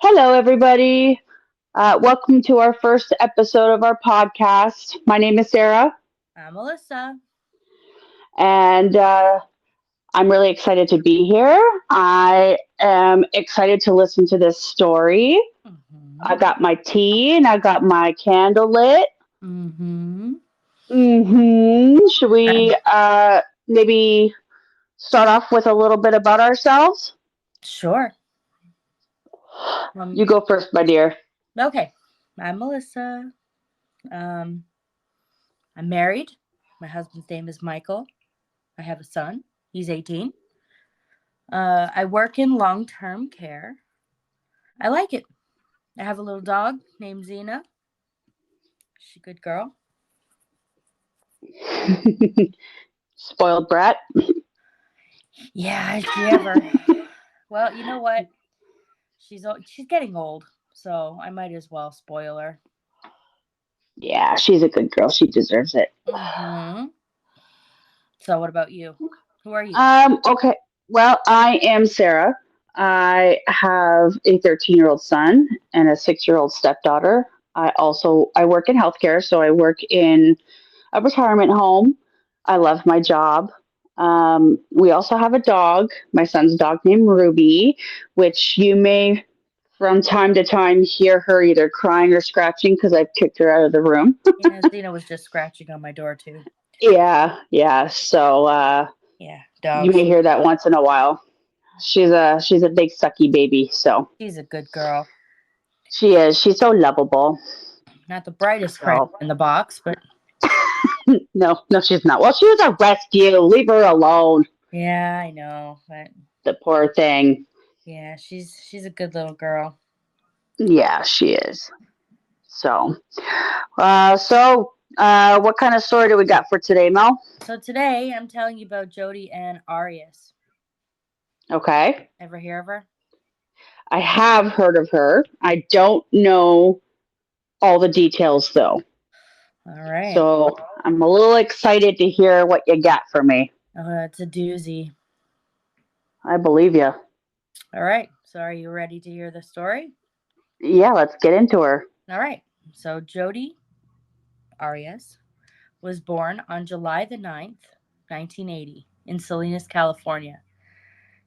Hello, everybody. Welcome to our first episode of our podcast. My name is Sarah, I'm Melissa. and I'm really excited to be here. I am excited to listen to this story. I Mm-hmm. got my tea and I got my candle lit. Mm-hmm. Should we maybe start off with a little bit about ourselves? Sure. You Um, go first, my dear. okay. I'm Melissa. Um, I'm married. My husband's name is Michael. I have a son. He's 18. I work in long-term care. I like it. I have a little dog named Xena. She's a good girl. Spoiled brat. Yeah, if you ever. Well, you know what? She's getting old, so I might as well spoil her. Yeah, she's a good girl. She deserves it. Mm-hmm. So, what about you? Who are you? Okay. Well, I am Sarah. I have a 13-year-old son and a 6-year-old stepdaughter. I work in healthcare, so I work in a retirement home. I love my job. We also have a dog, my son's dog named Ruby, which you may from time to time hear her either crying or scratching because I've kicked her out of the room. Yeah, Xena was just scratching on my door too. Yeah. So Yeah, you dogs. may hear that once in a while. She's a big sucky baby, so She's a good girl. she is. She's so lovable. Not the brightest crayon So in the box, but no, she's not. Well, she was a rescue. Leave her alone. yeah, I know. But The poor thing. yeah, she's a good little girl. Yeah, she is. So, what kind of story do we got for today, Mel? So today I'm telling you about Jodi and Arias. Okay, Ever hear of her? I have heard of her. I don't know all the details though, All right. so I'm a little excited to hear what you got for me. It's a doozy. I believe you. All right. So are you ready to hear the story? Yeah, let's get into her. All right. So Jodi Arias was born on July the 9th, 1980, in Salinas, California,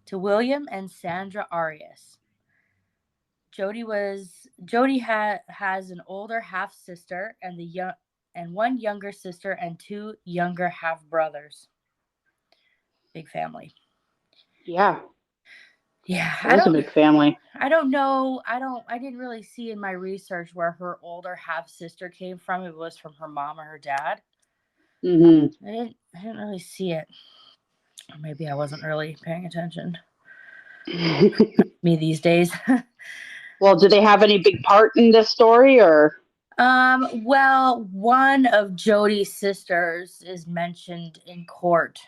to William and Sandra Arias. Has an older half sister and one younger sister and two younger half brothers. Big family. Yeah, Yeah, it is a big family. I don't know. I didn't really see in my research where her older half sister came from. If it was from her mom or her dad. Hmm. I didn't really see it. Or maybe I wasn't really paying attention. Me these days. Well, do they have any big part in this story, or? Well, one of Jodi's sisters is mentioned in court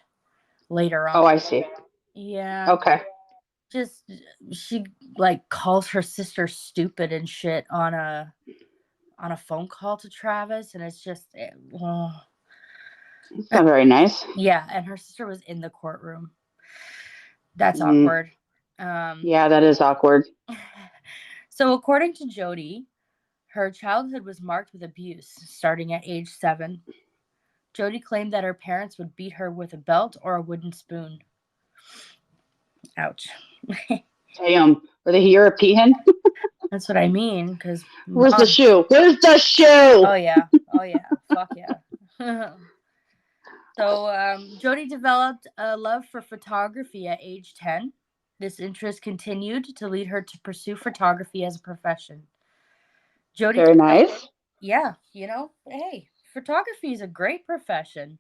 later Oh, on. I see. Yeah, Okay. just she like calls her sister stupid and shit on a phone call to Travis, and it's just It's not very nice. yeah, and her sister was in the courtroom. That's Mm, awkward. Um, yeah, that is awkward. so according to Jodi, her childhood was marked with abuse starting at age 7. Jodi claimed that her parents would beat her with a belt or a wooden spoon. Ouch. Damn. Were they European? That's what I mean, because Where's the moms. shoe? Where's the shoe? Oh, yeah. Oh, yeah. Fuck yeah. So, Jodi developed a love for photography at age 10. This interest continued to lead her to pursue photography as a profession. Jodi, Very nice. yeah, hey, photography is a great profession.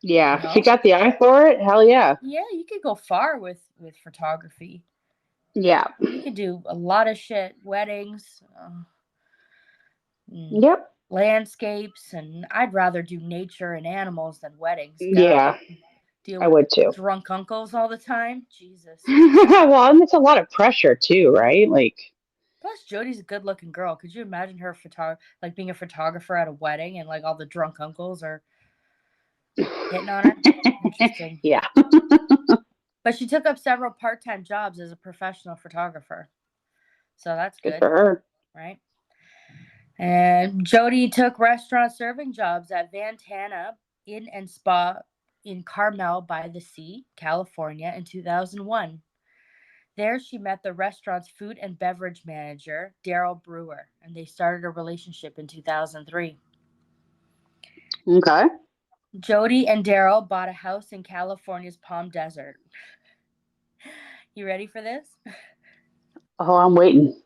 You Yeah, if you know, got the eye for it, hell yeah. yeah, you could go far with photography. Yeah. You could do a lot of shit, weddings, mm, Yep. landscapes, and I'd rather do nature and animals than weddings. God, Yeah, deal I with would too. drunk uncles all the time. Jesus. Well, and it's a lot of pressure too, right? Like, Plus, Jodi's a good-looking girl. Could you imagine her like being a photographer at a wedding and like all the drunk uncles are hitting on her? Interesting. yeah. But she took up several part-time jobs as a professional photographer. So that's Good good, for her. right? And Jodi took restaurant serving jobs at Vantana Inn and Spa in Carmel by the Sea, California in 2001. There, she met the restaurant's food and beverage manager, Daryl Brewer, and they started a relationship in 2003. Okay. Jodi and Daryl bought a house in California's Palm Desert. You ready for this? Oh, I'm waiting.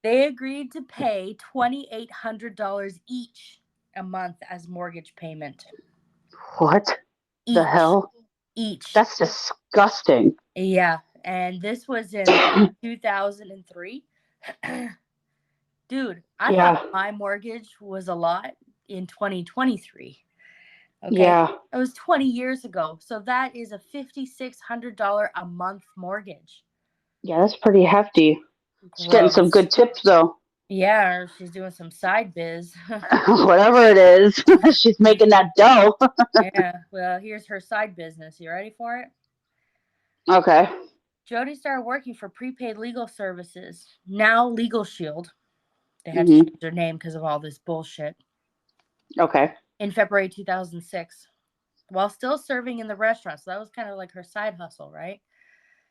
They agreed to pay $2,800 each a month as mortgage payment. What the Each. hell? Each. That's disgusting. Yeah. And this was in 2003. Dude, I thought Yeah. my mortgage was a lot in 2023. Okay. Yeah. It was 20 years ago. So that is a $5,600 a month mortgage. Yeah, that's pretty hefty. She's getting some Gross. good tips though. Yeah, or she's doing some side biz. Whatever it is, she's making that dough. Yeah. Well, here's her side business. You ready for it? Okay. Jodi started working for prepaid legal services, now Legal Shield. They had to Mhm. change their name because of all this bullshit. Okay. In February 2006, while still serving in the restaurant. So that was kind of like her side hustle, right?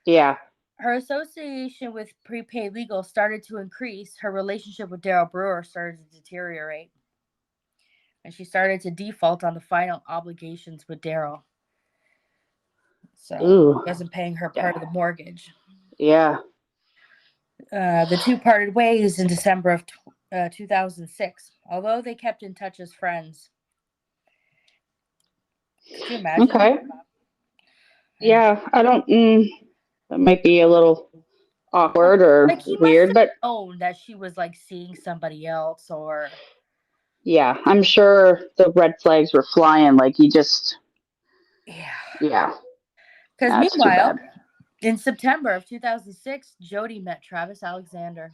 Yeah. Her association with prepaid legal started to increase. Her relationship with Daryl Brewer started to deteriorate. And she started to default on the final obligations with Daryl. So Ooh. he wasn't paying her part Yeah. of the mortgage. Yeah. The two parted ways in December of 2006, although they kept in touch as friends. Could you imagine? Okay. Yeah. I don't. That might be a little awkward or Like he must weird, have but known that she was like seeing somebody else, or yeah, I'm sure the red flags were flying. Like he just. yeah. Yeah. Because That's too meanwhile, bad. in September of 2006, Jodi met Travis Alexander,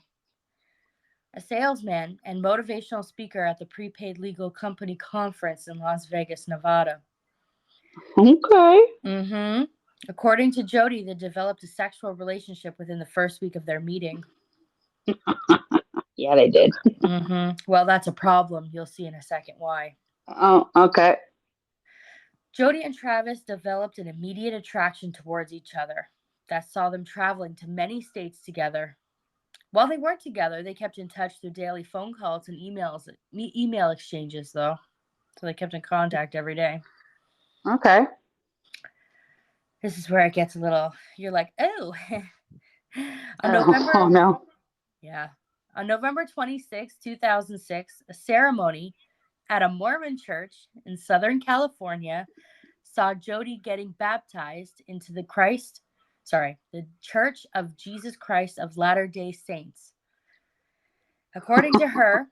a salesman and motivational speaker at the Prepaid Legal Company Conference in Las Vegas, Nevada. Okay. Mm-hmm. According to Jodi, they developed a sexual relationship within the first week of their meeting. Yeah, they did. Mm-hmm. Well, that's a problem. You'll see in a second why. Oh, okay. Jodi and Travis developed an immediate attraction towards each other that saw them traveling to many states together. While they weren't together, they kept in touch through daily phone calls and email exchanges, though. So they kept in contact every day. Okay. This is where it gets a little, you're like, oh. On Oh, oh November, no. yeah. On November 26, 2006, a ceremony at a Mormon church in Southern California saw Jodi getting baptized into the Church of Jesus Christ of Latter-day Saints. According to her,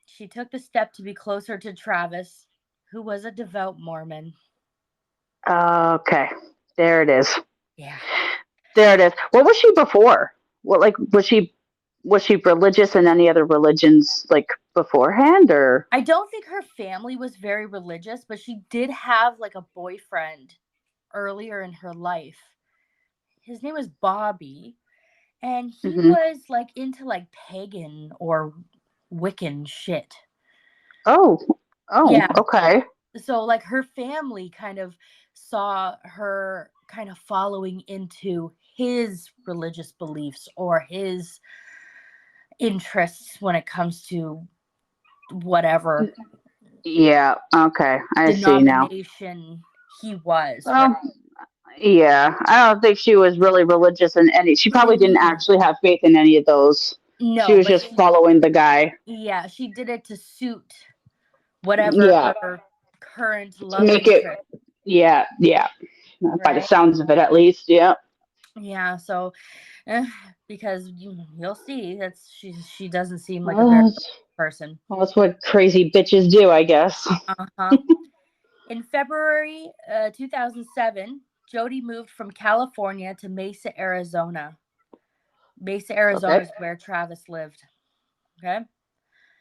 she took the step to be closer to Travis, who was a devout Mormon. Okay. There it is. Yeah. There it is. What was she before? What like was she religious in any other religions like beforehand or I don't think her family was very religious, but she did have like a boyfriend earlier in her life. His name was Bobby, and he Mhm. was like into like pagan or Wiccan shit. Oh. Oh, Yeah. okay. So like her family kind of saw her kind of following into his religious beliefs or his interests when it comes to whatever Yeah, okay. I see now. denomination he was, right? Well, yeah. I don't think she was really religious in any she probably didn't Mm, actually have faith in any of those. She no, was but just following the guy. she did it to suit whatever Yeah, her current to love make it interest, yeah, yeah. By the right? sounds of it at least, yeah. Yeah, so because you'll see that she doesn't seem like a very Well, person. that's what crazy bitches do, I guess. Uh-huh. In February 2007, Jodi moved from California to Mesa, Arizona. Mesa, Arizona Okay. is where Travis lived. Okay.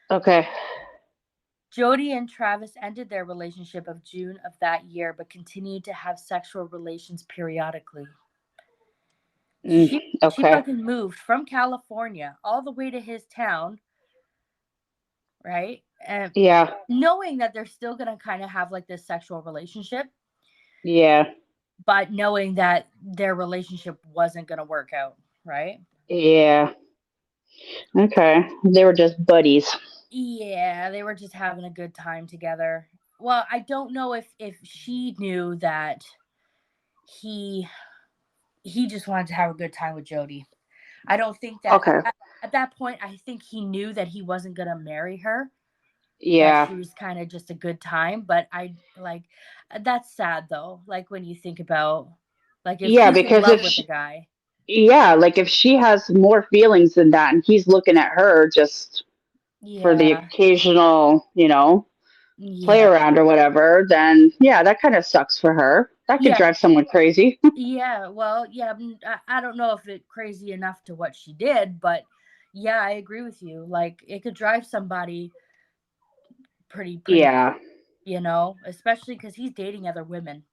Okay. Jodi and Travis ended their relationship of June of that year, but continued to have sexual relations periodically. Mm, She okay. fucking moved from California all the way to his town, right? And Yeah. knowing that they're still gonna kind of have like this sexual relationship, Yeah. but knowing that their relationship wasn't gonna work out, right? Yeah. Okay. They were just buddies. Yeah, they were just having a good time together. Well, I don't know if she knew that he he just wanted to have a good time with Jodi. I don't think that Okay. at that point I think he knew that he wasn't going to marry her, that Yeah. she was kind of just a good time, but I like that's sad though. Like when you think about like if Yeah, he's in because love if with a she, guy. yeah, like if she has more feelings than that and he's looking at her just for the Yeah. occasional, play Yeah. around or whatever, then yeah, that kind of sucks for her. That could Yeah. drive someone crazy. Yeah, well, yeah, I don't know if it crazy enough to what she did, but yeah, I agree with you. Like it could drive somebody pretty, Yeah. especially because he's dating other women,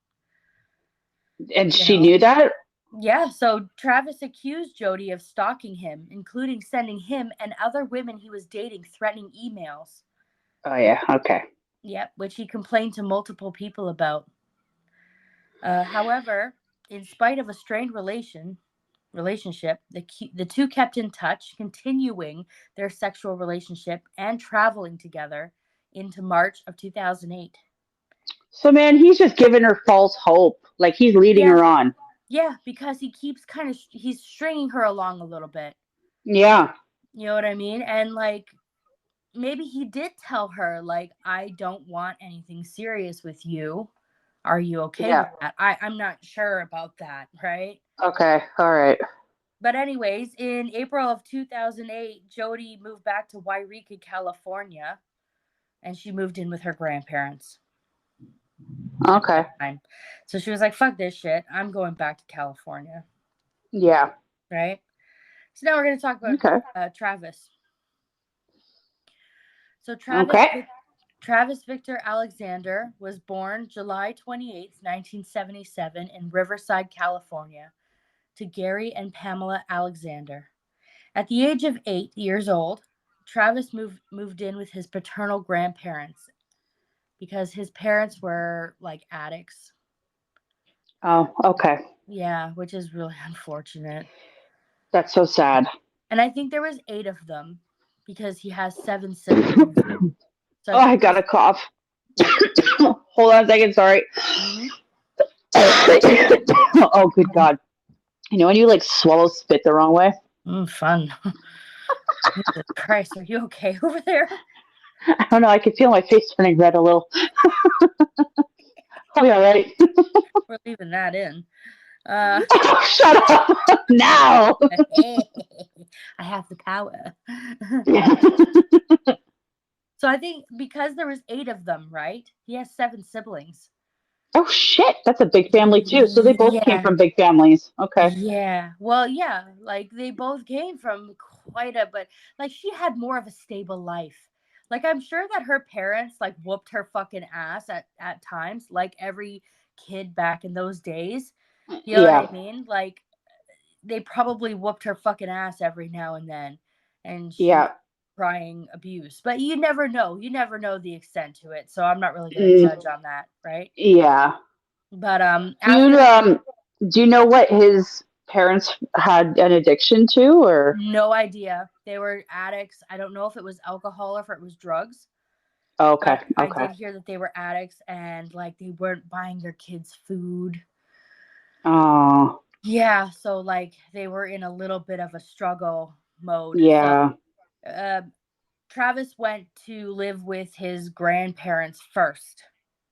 And you she know. knew that? Yeah, so Travis accused Jodi of stalking him, including sending him and other women he was dating threatening emails. Oh, yeah. Okay. Yep, which he complained to multiple people about. However, in spite of a strained relationship, the two kept in touch, continuing their sexual relationship and traveling together into March of 2008. So, man, he's just giving her false hope. Like he's leading Yeah, her on. yeah, because he keeps he's stringing her along a little bit. Yeah. You know what I mean? And like maybe he did tell her like I don't want anything serious with you. Are you okay Yeah. with that? I'm not sure about that, right? Okay. All right. But anyways, in April of 2008, Jodi moved back to Wairika, California, and she moved in with her grandparents at Okay. that time. So she was like, "Fuck this shit. I'm going back to California." Yeah. Right? So now we're going to talk about Okay. Travis. So Okay. Travis Victor Alexander was born July 28th, 1977 in Riverside, California, to Gary and Pamela Alexander. At the age of 8 years old, Travis moved in with his paternal grandparents because his parents were like addicts. Oh, okay. Yeah, which is really unfortunate. That's so sad. And I think there was 8 of them because he has 7 siblings. So I Oh, I think got there's a cough. yeah. Hold on a second. Sorry. Mhm. Oh, good God. You know when you like swallow spit the wrong way? Fun. Jesus Christ, are you okay over there? I don't know. I can feel my face turning red a little. I'll be all right. We're leaving that in. Uh, Shut up now. I have the power. So I think because there was 8 of them, right? He has 7 siblings. Oh shit, that's a big family too. So they both came Yeah. from big families. Okay. Yeah. Well, yeah, like they both came from quite a but like she had more of a stable life. Like I'm sure that her parents like whooped her fucking ass at times, like every kid back in those days. You know what I Yeah. mean? Like they probably whooped her fucking ass every now and then and she was Yeah. crying abuse. But you never know. You never know the extent to it. So I'm not really going to Mm, judge on that, right? yeah. But Do you after do you know what his parents had an addiction to or no idea. They were addicts. I don't know if it was alcohol or if it was drugs, oh, okay. but I Okay. did hear that they were addicts and like they weren't buying their kids food. Oh, Yeah, so like they were in a little bit of a struggle mode. So yeah. uh, Travis went to live with his grandparents first,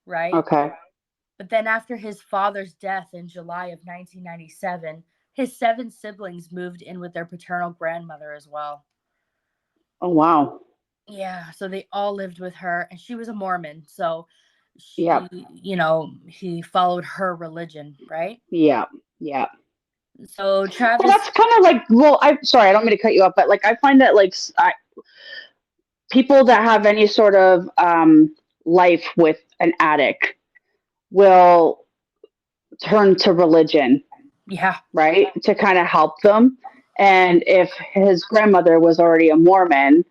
right? Okay. But then after his father's death in July of 1997, his 7 siblings moved in with their paternal grandmother as well. Oh, wow. Yeah, so they all lived with her, and she was a Mormon, so Yeah. he followed her religion, right? Yeah. Yeah. So Well, Travis, that's kind of like, well, I'm sorry, I don't mean to cut you off, but like I find that like people that have any sort of life with an addict will turn to religion. Yeah. right? To kind of help them. And if his grandmother was already a Mormon,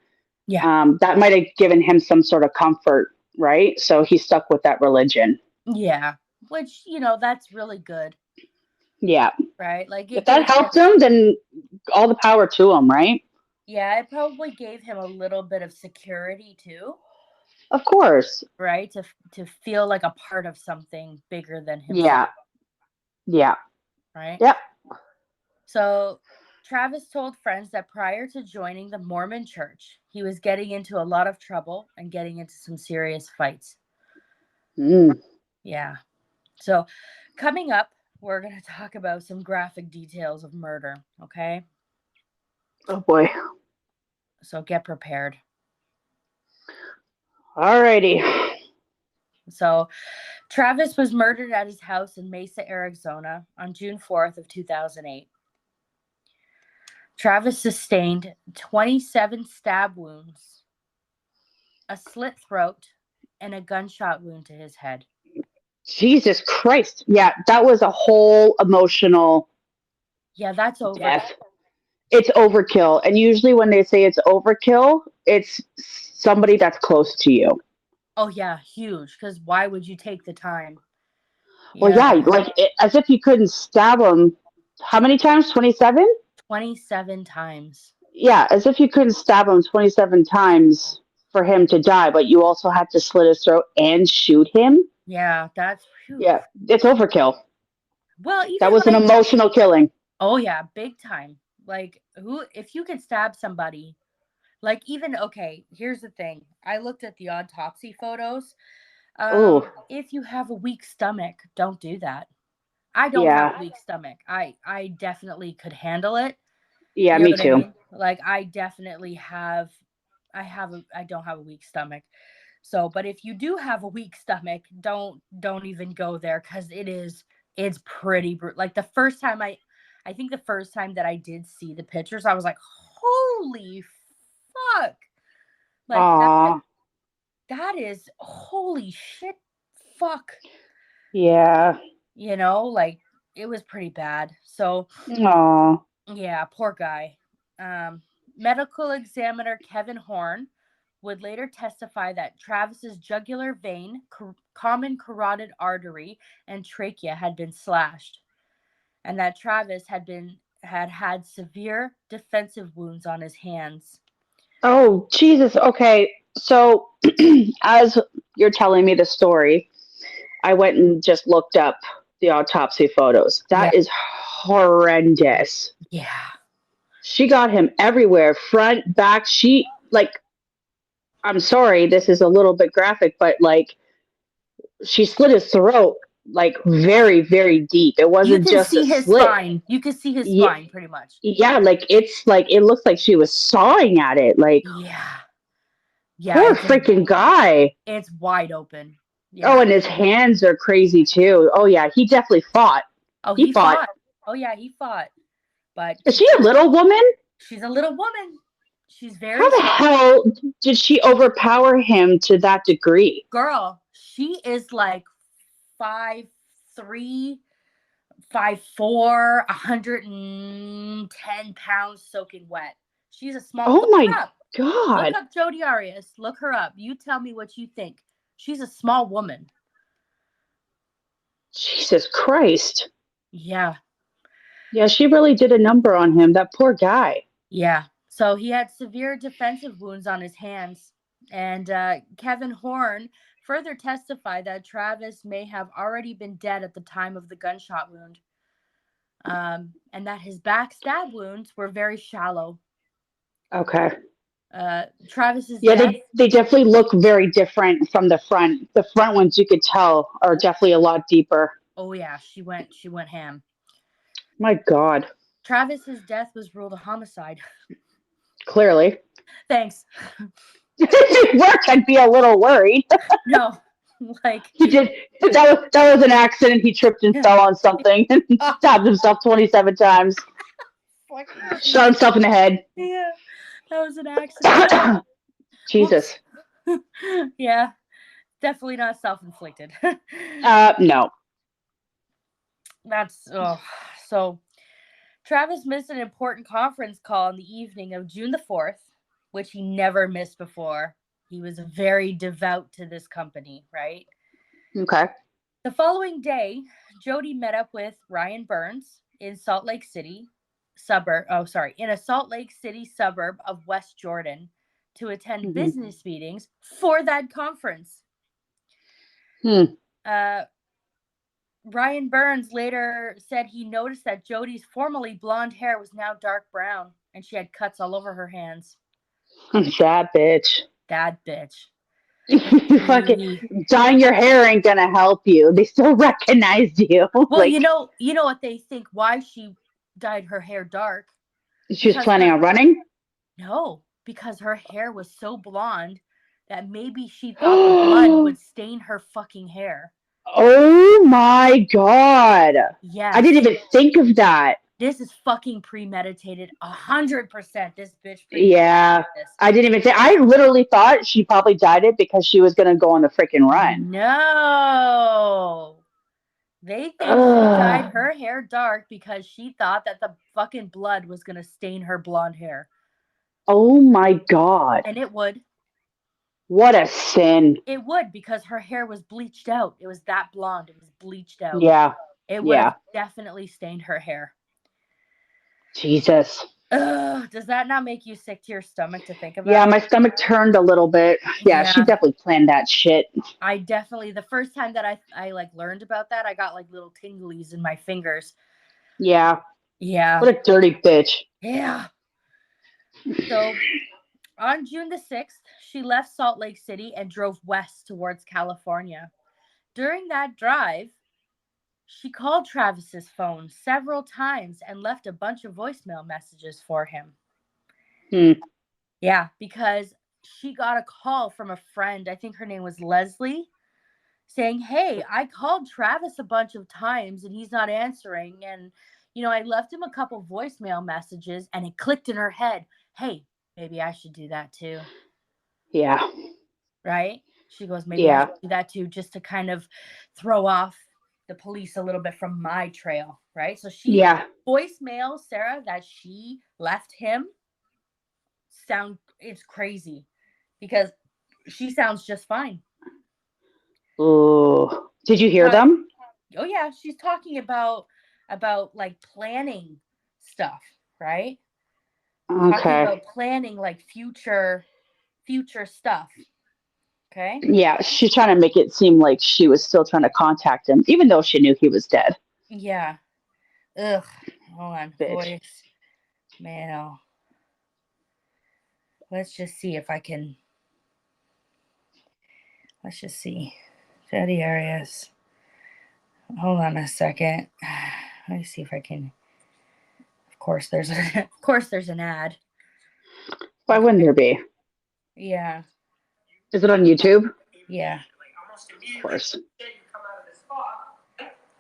Yeah. that might have given him some sort of comfort, right? So he stuck with that religion. Yeah. Which, that's really good, Yeah. right? Like If it that gave him, helped him, then all the power to him, right? yeah, it probably gave him a little bit of security too, Of course. right? To feel like a part of something bigger than himself, Yeah. Yeah. right? Yep. So Travis told friends that prior to joining the Mormon church, he was getting into a lot of trouble and getting into some serious fights. Mm. Yeah. So coming up, we're going to talk about some graphic details of murder, okay? Oh boy. So get prepared. Alrighty. So Travis was murdered at his house in Mesa, Arizona on June 4th of 2008. Travis sustained 27 stab wounds, a slit throat, and a gunshot wound to his head. Jesus Christ. Yeah, that was a whole emotional Yeah, that's overkill. death. It's overkill. And usually when they say it's overkill, it's somebody that's close to you. Oh yeah, huge. Because why would you take the time? Well, You yeah, know, like as if you couldn't stab him. How many times? 27? 27 times. Yeah, as if you couldn't stab him 27 times for him to die, but you also had to slit his throat and shoot him. Yeah, that's whew. Yeah, it's overkill. Well, even That was an like, emotional killing. oh yeah, big time. Like, if you could stab somebody, like, even, okay, here's the thing. I looked at the autopsy photos. Oh, If you have a weak stomach, don't do that. I don't have a yeah. weak stomach. I definitely could handle it. Yeah, You know me what I too. mean? Like, I definitely have. I don't have a weak stomach. So, but if you do have a weak stomach, don't even go there, because it's pretty like the first time I think the first time that I did see the pictures, I was like, holy fuck. Like Aw, that is holy shit fuck. yeah. Like it was pretty bad. So Aw. yeah, poor guy. Um, Medical examiner Kevin Horn would later testify that Travis's jugular vein, common carotid artery, and trachea had been slashed, and that Travis had severe defensive wounds on his hands. Oh, Jesus. Okay. So, as you're telling me the story, I went and just looked up the autopsy photos. Yeah, That is horrendous. yeah. She got him everywhere, front, back. I'm sorry, this is a little bit graphic, but like, she slit his throat like very, very deep. It You wasn't can just a see his slit. spine. You can see his Yeah, spine pretty much. yeah, like it's like it looks like she was sawing at it. Like, Yeah, yeah. poor freaking guy. It's wide open. Oh, Yeah. and his hands are crazy too. Oh yeah, he definitely fought. Oh, He he fought. fought. Oh yeah, he fought. But Is she a little woman? she's a little woman. She's How very the small. hell did she overpower him to that degree? Girl, she is like 5'3", 5'4", 110 pounds soaking wet. She's a small. Oh Look her my up. Look God. up Jodi Arias. Look her up. You tell me what you think. She's a small woman. Jesus Christ. Yeah. Yeah, she really did a number on him. That poor guy. Yeah. So he had severe defensive wounds on his hands. And Kevin Horn further testified that Travis may have already been dead at the time of the gunshot wound, and that his back stab wounds were very shallow. Okay. Travis's Yeah, death. they definitely look very different from the front. The front ones you could tell are definitely a lot deeper. Oh yeah, she went ham. My God. Travis's death was ruled a homicide. Clearly. Thanks. If it worked, I'd be a little worried. No, like He did. That was an accident. He tripped and fell on something and stabbed himself 27 times. Shot himself in the head. Yeah, that was an accident. Jesus. Yeah, definitely not self-inflicted. No. That's So Travis missed an important conference call on the evening of June the 4th, which he never missed before. He was very devout to this company, right? Okay. The following day, Jodi met up with Ryan Burns in a Salt Lake City suburb of West Jordan to attend Mm-hmm. business meetings for that conference. Hmm. Ryan Burns later said he noticed that Jodi's formerly blonde hair was now dark brown and she had cuts all over her hands. That bitch. That bitch. Fucking He, dyeing your hair ain't gonna help you. They still recognized you. well, Like, you know what they think why she dyed her hair dark? she was planning on running? No, because her hair was so blonde that maybe she thought the blood would stain her fucking hair. Oh my god. I Yes. didn't even think of that. This is fucking premeditated. 100%. This bitch Yeah. premeditated this. I didn't even think. I literally thought she probably dyed it because she was going to go on the freaking run. No. They think she dyed her hair dark because she thought that the fucking blood was going to stain her blonde hair. Oh my god. And it would. What a sin. It would because her hair was bleached out. It was that blonde. It was bleached out. Yeah. It would have definitely stained her hair. Jesus. Ugh, does that not make you sick to your stomach to think about? Yeah, my stomach turned a little bit. Yeah, she definitely planned that shit. I definitely, the first time that I like learned about that, I got like little tinglies in my fingers. Yeah. Yeah. What a dirty bitch. Yeah. So on June the 6th, she left Salt Lake City and drove west towards California. During that drive, she called Travis's phone several times and left a bunch of voicemail messages for him. Yeah, because she got a call from a friend, I think her name was Leslie, saying, hey, I called Travis a bunch of times and he's not answering. And, I left him a couple voicemail messages and it clicked in her head. Hey, maybe I should do that too. Yeah. Right? She goes, maybe I should do that too, just to kind of throw off the police a little bit from my trail. Right? So she voicemail, Sarah, that she left him it's crazy because she sounds just fine. Oh, did you hear them? Oh yeah, she's talking about like planning stuff, right? Okay. Talking about planning like future stuff. Okay? Yeah, she's trying to make it seem like she was still trying to contact him, even though she knew he was dead. Yeah. Ugh. Hold on. Bitch. Voice. Man, let's just see if I can. Let's just see. Jodi Arias. Hold on a second. Let me see if I can. Of course, there's an ad. Why wouldn't there be? Yeah. Is it on YouTube? Yeah. Of course.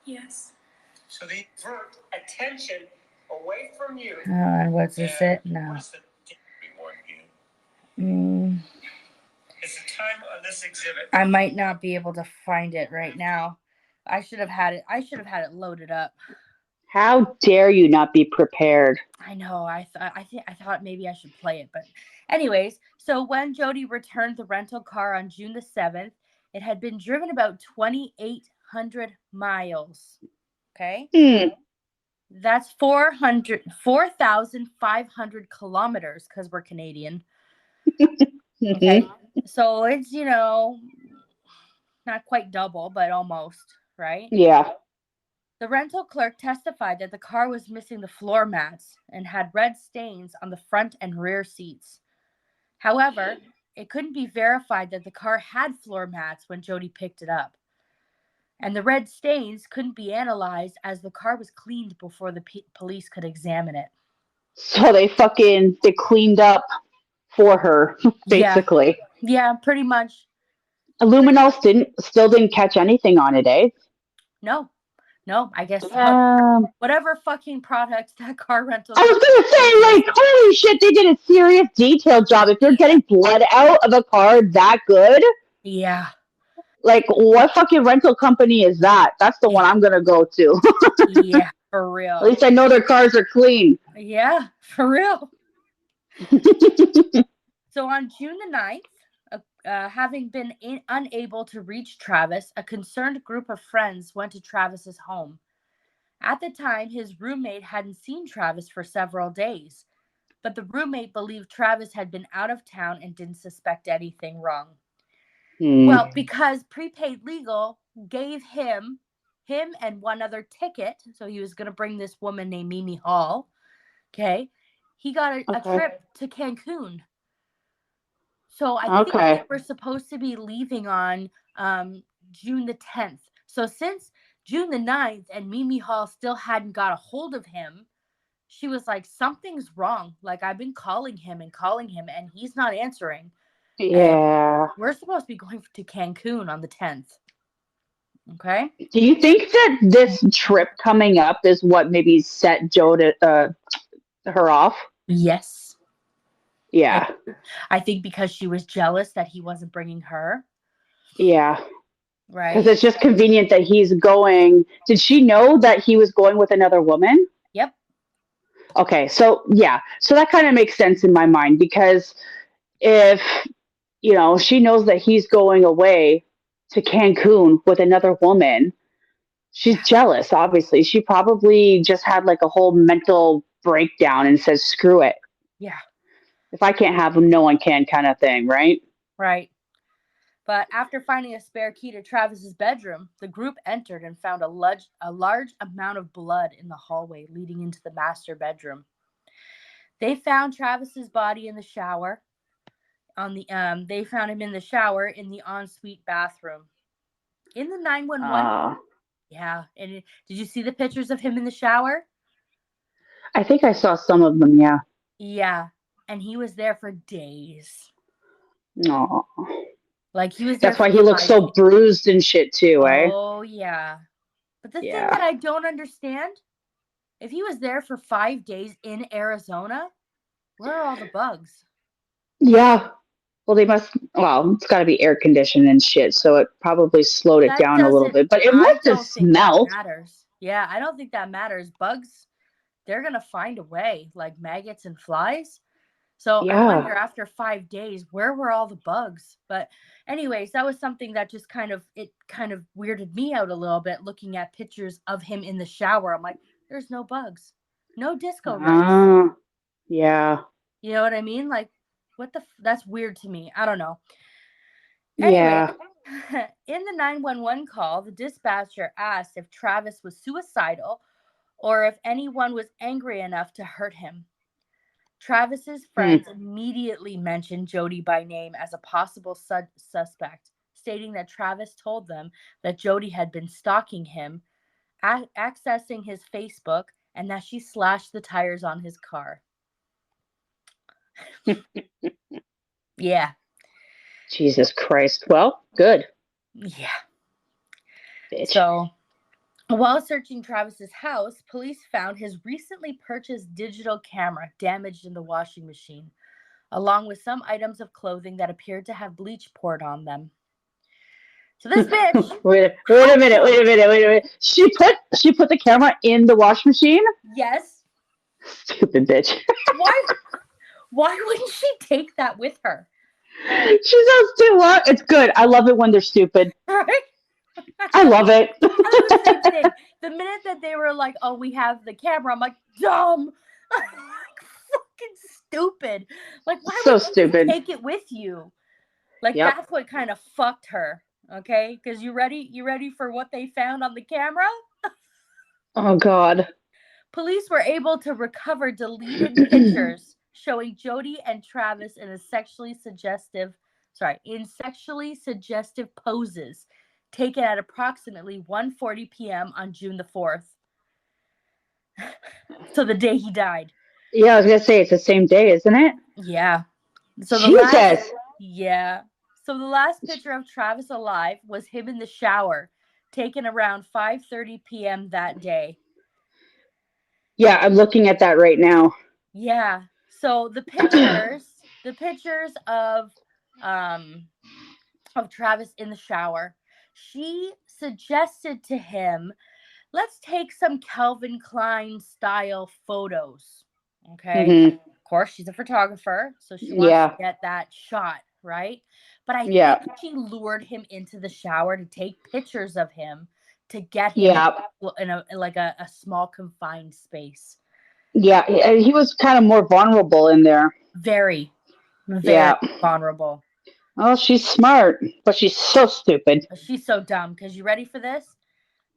Yes. So they divert attention away from you. And what's this? It? No. It's the time on this exhibit. I might not be able to find it right now. I should have had it loaded up. How dare you not be prepared? I know. I thought maybe I should play it, but anyways. So when Jodi returned the rental car on June the 7th, it had been driven about 2,800 miles. Okay. That's 4,500 kilometers because we're Canadian. Okay. So it's, not quite double, but almost, right? Yeah. The rental clerk testified that the car was missing the floor mats and had red stains on the front and rear seats. However, it couldn't be verified that the car had floor mats when Jodi picked it up. And the red stains couldn't be analyzed as the car was cleaned before the police could examine it. So they cleaned up for her, basically. Yeah, pretty much. Luminos still didn't catch anything on it, eh? No, I guess whatever fucking product that car rental. I was gonna say, like, holy shit, they did a serious detail job. If you're getting blood out of a car that good, yeah. Like, what fucking rental company is that? That's the one I'm gonna go to. Yeah, For real. At least I know their cars are clean. Yeah, for real. So on June the 9th, having been unable to reach Travis, a concerned group of friends went to Travis's home. At the time, his roommate hadn't seen Travis for several days, but the roommate believed Travis had been out of town and didn't suspect anything wrong. Well, because Prepaid Legal gave him and one other ticket, so he was going to bring this woman named Mimi Hall. Okay, he got a trip to Cancun. So I think they were supposed to be leaving on June the 10th. So since June the 9th and Mimi Hall still hadn't got a hold of him, she was like, something's wrong. Like, I've been calling him and he's not answering. Yeah. And we're supposed to be going to Cancun on the 10th. Okay. Do you think that this trip coming up is what maybe set Jodi her off? Yes. Yeah. I think because she was jealous that he wasn't bringing her. Yeah. Right. Because it's just convenient that he's going. Did she know that he was going with another woman? Yep. Okay. So, yeah. So that kind of makes sense in my mind because if, she knows that he's going away to Cancun with another woman, she's jealous, obviously. She probably just had like a whole mental breakdown and says, screw it. Yeah. If I can't have him, no one can kind of thing, right? Right. But after finding a spare key to Travis's bedroom, the group entered and found a large amount of blood in the hallway leading into the master bedroom. They found Travis's body in the shower. They found him in the shower in the ensuite bathroom. In the 911. Yeah. And did you see the pictures of him in the shower? I think I saw some of them, yeah. Yeah. And he was there for days. No. Like, he was there. That's why he looks so bruised and shit too, eh? Oh, yeah. But the thing that I don't understand, if he was there for 5 days in Arizona, where are all the bugs? Yeah. Well, it's got to be air conditioned and shit, so it probably slowed it down a little bit. But it must have smelled. That matters. Yeah, I don't think that matters. Bugs, they're going to find a way, like maggots and flies. So I wonder, after 5 days, where were all the bugs? But anyways, that was something that just kind of weirded me out a little bit, looking at pictures of him in the shower. I'm like, there's no bugs. No disco lights. Yeah. You know what I mean? Like, that's weird to me. I don't know. Yeah. Anyway, in the 911 call, the dispatcher asked if Travis was suicidal or if anyone was angry enough to hurt him. Travis's friends immediately mentioned Jodi by name as a possible suspect, stating that Travis told them that Jodi had been stalking him, accessing his Facebook, and that she slashed the tires on his car. Yeah. Jesus Christ. Well, good. Yeah. Bitch. So, while searching Travis's house, police found his recently purchased digital camera damaged in the washing machine, along with some items of clothing that appeared to have bleach poured on them. So this bitch. Wait a minute. She put the camera in the wash machine? Yes. Stupid bitch. Why wouldn't she take that with her? She's so stupid. It's good. I love it when they're stupid. Right? I love it. I was the same thing. The minute that they were like, "Oh, we have the camera," I'm like, "Dumb." Fucking stupid. Like, why would you take it with you? Like, that's what kind of fucked her. Okay, because you ready for what they found on the camera? Oh God. Police were able to recover deleted pictures showing Jodi and Travis in sexually suggestive poses taken at approximately 1:40 p.m. on June the 4th. So the day he died. Yeah, I was gonna say it's the same day, isn't it? Yeah. So the last picture of Travis alive was him in the shower, taken around 5:30 p.m. that day. Yeah, I'm looking at that right now. Yeah. So the pictures of Travis in the shower, she suggested to him let's take some Calvin Klein style photos. Okay. Mm-hmm. Of course, she's a photographer, so she wants to Yeah. get that shot, right? But I Yeah. think she lured him into the shower to take pictures of him to get him Yeah. in a small confined space. Yeah. He was kind of more vulnerable in there. Very, very Yeah. vulnerable. Oh, she's smart, but she's so stupid. She's so dumb. Because you ready for this?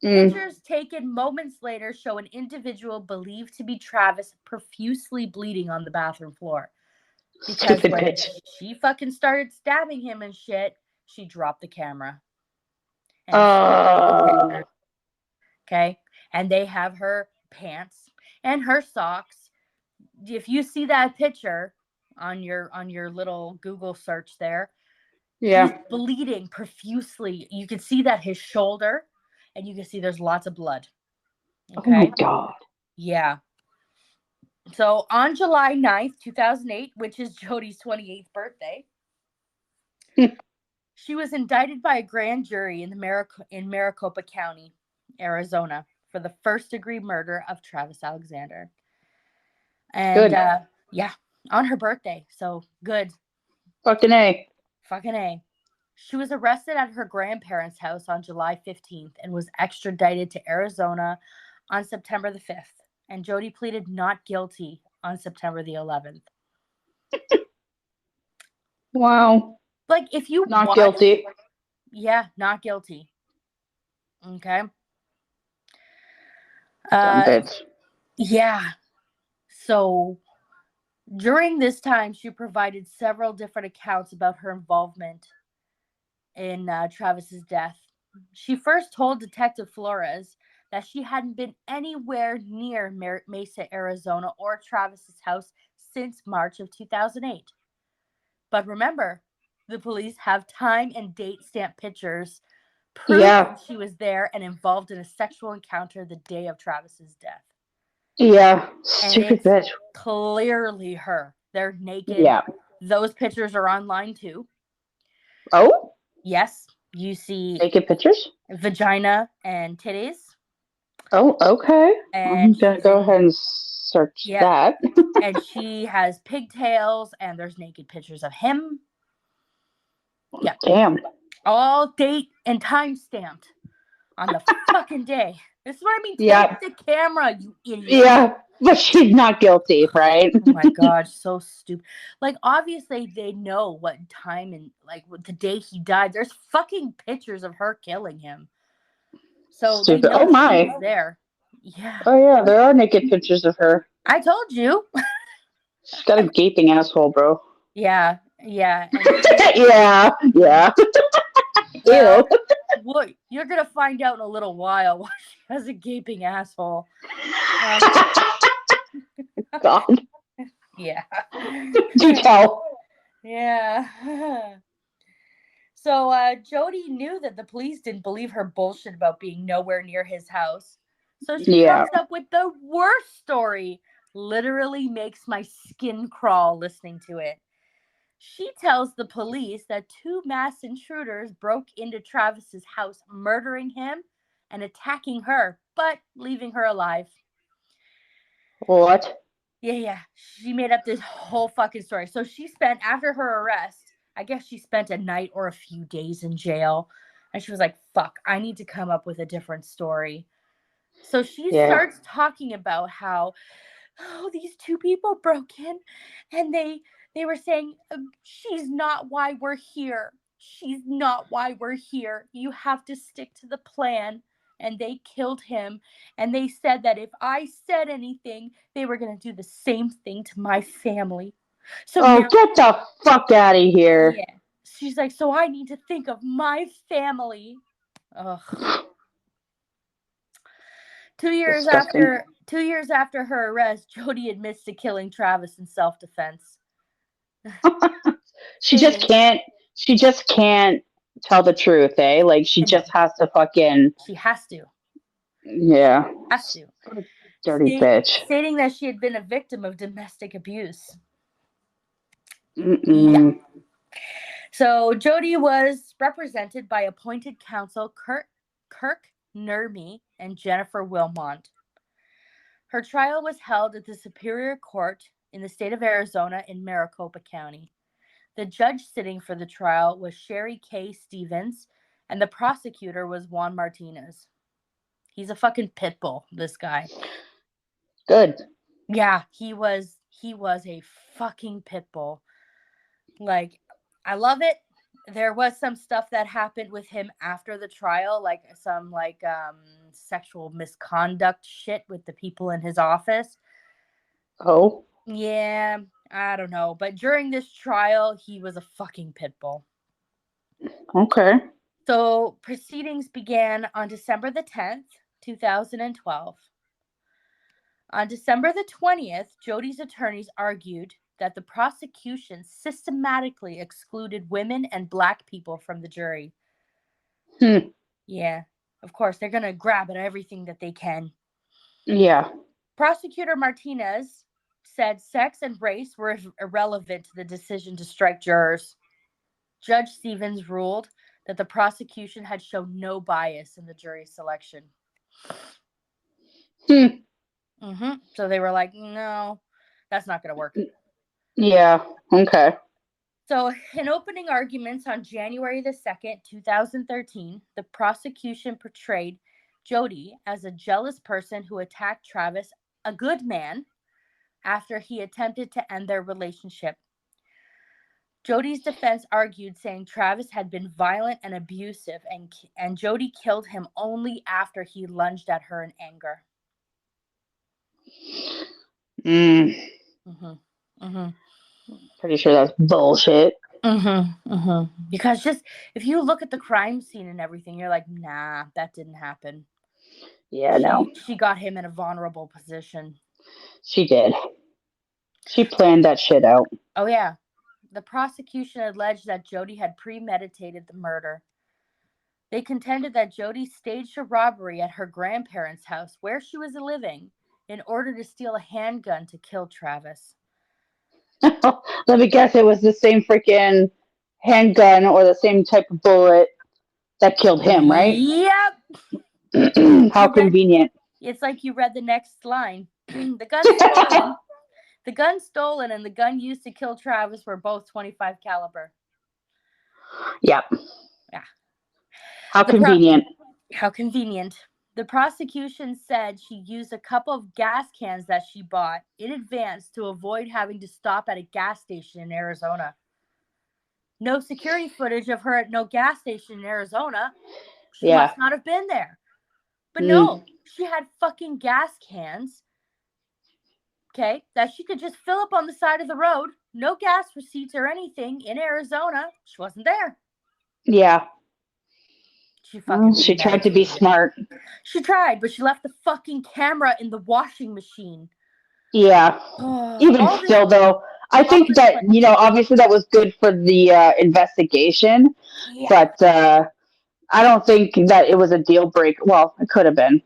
Mm. Pictures taken moments later show an individual believed to be Travis profusely bleeding on the bathroom floor. Because Stupid when bitch. she fucking started stabbing him and shit, she dropped the camera. And she took the Uh, pictures. Okay? And they have her pants and her socks. If you see that picture on your little Google search there, he's yeah. bleeding profusely. You can see that his shoulder, and you can see there's lots of blood. Oh my Okay? God. Yeah. So on July 9th, 2008, which is Jodi's 28th birthday, she was indicted by a grand jury in Maricopa County, Arizona, for the first-degree murder of Travis Alexander. And Good. yeah, on her birthday. So good. Fucking A. Fucking A. She was arrested at her grandparents' house on July 15th and was extradited to Arizona on September the 5th. And Jodi pleaded not guilty on September the 11th. Wow. Like, if you Not watch, guilty. yeah, not guilty. Okay. Dumb bitch. Yeah. So during this time, she provided several different accounts about her involvement in Travis's death. She first told Detective Flores that she hadn't been anywhere near Mesa, Arizona, or Travis's house since March of 2008. But remember, the police have time and date stamp pictures proving Yeah. she was there and involved in a sexual encounter the day of Travis's death. Yeah. And Stupid it's bitch. clearly her. They're naked. Yeah. Those pictures are online too. Oh? Yes, you see Naked pictures? vagina and titties. Oh, okay. I'm And gonna she's go in, ahead and search yeah, that. and she has pigtails, and there's naked pictures of him. Yeah, Damn. all date and time stamped on the fucking day. This is what I mean. Yeah. Take the camera, you idiot. Yeah. But she's not guilty, right? Oh my god, so stupid. Like, obviously they know what time and like what the day he died. There's fucking pictures of her killing him. So they Stupid. know Oh she my. was there. Yeah. Oh yeah, there are naked pictures of her. I told you. She's got a gaping asshole, bro. Yeah. Yeah. And Yeah. Yeah. well, Ew. look, you're gonna find out in a little while why she has a gaping asshole. God. Yeah. Do tell. Yeah. So Jodi knew that the police didn't believe her bullshit about being nowhere near his house. So she Yeah. comes up with the worst story. Literally makes my skin crawl listening to it. She tells the police that two masked intruders broke into Travis's house, murdering him and attacking her, but leaving her alive. What? Yeah. She made up this whole fucking story. So she spent, after her arrest, I guess she spent a night or a few days in jail. And she was like, fuck, I need to come up with a different story. So she Yeah. starts talking about how, oh, these two people broke in and they were saying, she's not why we're here. She's not why we're here. You have to stick to the plan. And they killed him. And they said that if I said anything, they were going to do the same thing to my family. So Oh, now, get the fuck out of here. yeah. She's like, so I need to think of my family. Ugh. 2 years Disgusting. after her arrest, Jodi admits to killing Travis in self-defense. She just can't. She just can't tell the truth, eh? Like she No. just has to fucking. She has to. Yeah. Has to. What a dirty bitch. Stating that she had been a victim of domestic abuse. Mm-mm. Yeah. So Jodi was represented by appointed counsel Kirk Nurmi, and Jennifer Wilmont. Her trial was held at the Superior Court in the state of Arizona in Maricopa County. The judge sitting for the trial was Sherry K. Stevens, and the prosecutor was Juan Martinez. He's a fucking pit bull, this guy. Good. Yeah, he was a fucking pit bull. Like, I love it. There was some stuff that happened with him after the trial, like some sexual misconduct shit with the people in his office. Oh. Yeah, I don't know. But during this trial, he was a fucking pit bull. Okay. So proceedings began on December the 10th, 2012. On December the 20th, Jodi's attorneys argued that the prosecution systematically excluded women and black people from the jury. Yeah, of course, they're going to grab at everything that they can. Yeah. Prosecutor Martinez said sex and race were irrelevant to the decision to strike jurors. Judge Stevens ruled that the prosecution had shown no bias in the jury selection. So they were like, no, that's not going to work. Yeah. Okay. So in opening arguments on January the 2nd, 2013, the prosecution portrayed Jodi as a jealous person who attacked Travis, a good man, after he attempted to end their relationship. Jodi's defense argued, saying Travis had been violent and abusive, and Jodi killed him only after he lunged at her in anger. Pretty sure that's bullshit. Because just if you look at the crime scene and everything, you're like, nah, that didn't happen. Yeah, no. She got him in a vulnerable position. She did. She planned that shit out. Oh, yeah. The prosecution alleged that Jodi had premeditated the murder. They contended that Jodi staged a robbery at her grandparents' house where she was living in order to steal a handgun to kill Travis. Let me guess, it was the same freaking handgun or the same type of bullet that killed him, right? Yep. How convenient. It's like you read the next line. The gun stolen and the gun used to kill Travis were both .25 caliber. Yep. Yeah. How convenient. How convenient. The prosecution said she used a couple of gas cans that she bought in advance to avoid having to stop at a gas station in Arizona. No security footage of her at no gas station in Arizona. She must not have been there. But no, she had fucking gas cans, okay, that she could just fill up on the side of the road. No gas receipts or anything in Arizona. She wasn't there. Yeah. She tried to be smart. She tried, but she left the fucking camera in the washing machine. Yeah. Even still, though, I think that, obviously that was good for the investigation, but I don't think that it was a deal breaker. Well, it could have been.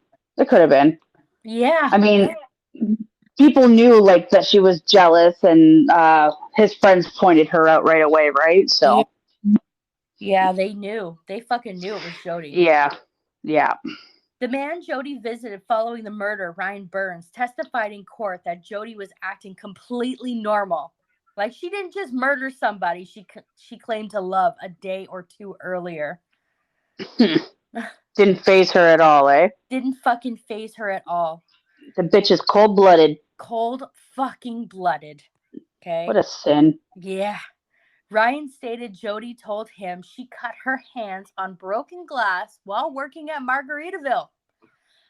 Yeah. I mean, people knew, like, that she was jealous, and his friends pointed her out right away, right? So. Yeah, they knew. They fucking knew it was Jodi. Yeah. The man Jodi visited following the murder, Ryan Burns, testified in court that Jodi was acting completely normal. Like, she didn't just murder somebody she claimed to love a day or two earlier. Didn't faze her at all, eh? Didn't fucking faze her at all. The bitch is cold-blooded. Cold fucking blooded. Okay? What a sin. Yeah. Ryan stated Jodi told him she cut her hands on broken glass while working at Margaritaville.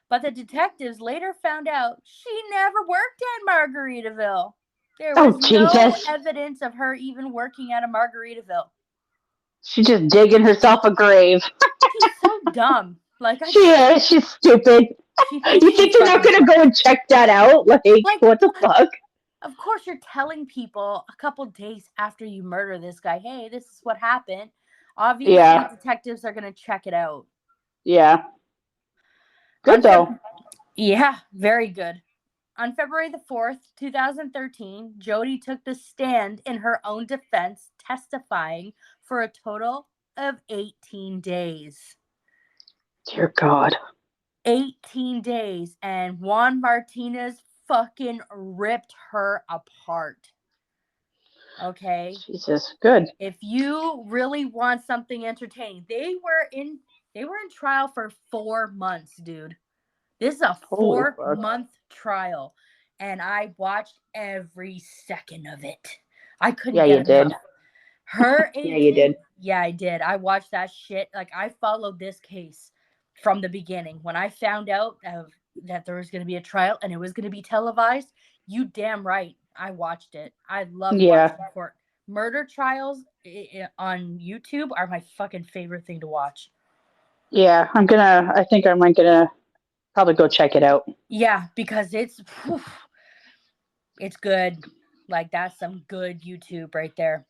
But the detectives later found out she never worked at Margaritaville. There was no evidence of her even working at a Margaritaville. She's just digging herself a grave. She's so dumb. She is. She's stupid. You think they're not going to go and check that out? Like what the fuck? Of course, you're telling people a couple days after you murder this guy, hey, this is what happened. Obviously, detectives are going to check it out. Yeah. Good, though. Yeah, very good. On February the 4th, 2013, Jodi took the stand in her own defense, testifying for a total of 18 days. Dear God. 18 days, and Juan Martinez fucking ripped her apart. Okay? Jesus, good. If you really want something entertaining, they were in trial for 4 months, dude. This is a Holy fuck. 4-month trial, and I watched every second of it. I couldn't Yeah, get you did. enough. Her 18, Yeah, you did. Yeah, I did. I watched that shit. Like, I followed this case from the beginning. When I found out that there was going to be a trial and it was going to be televised, you damn right, I watched it. I love Yeah. watching court murder trials on YouTube are my fucking favorite thing to watch. Yeah, I think I'm gonna probably go check it out. Yeah, because it's good. Like, that's some good YouTube right there.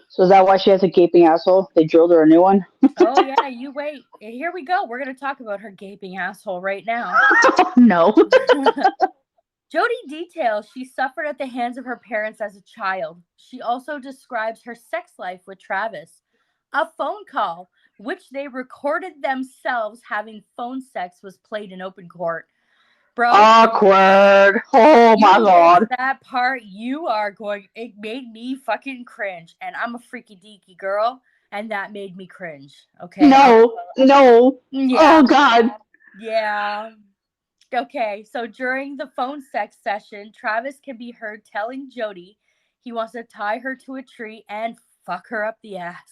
So is that why she has a gaping asshole? They drilled her a new one? Oh yeah, you wait. Here we go. We're gonna talk about her gaping asshole right now. No. Jodi details she suffered at the hands of her parents as a child. She also describes her sex life with Travis. A phone call, which they recorded themselves having phone sex, was played in open court. Bro, Awkward. Oh you my god. missed that part. It made me fucking cringe. And I'm a freaky deaky girl, and that made me cringe. Okay? No. Yeah. Oh god. Yeah. Okay, so during the phone sex session, Travis can be heard telling Jodi he wants to tie her to a tree and fuck her up the ass.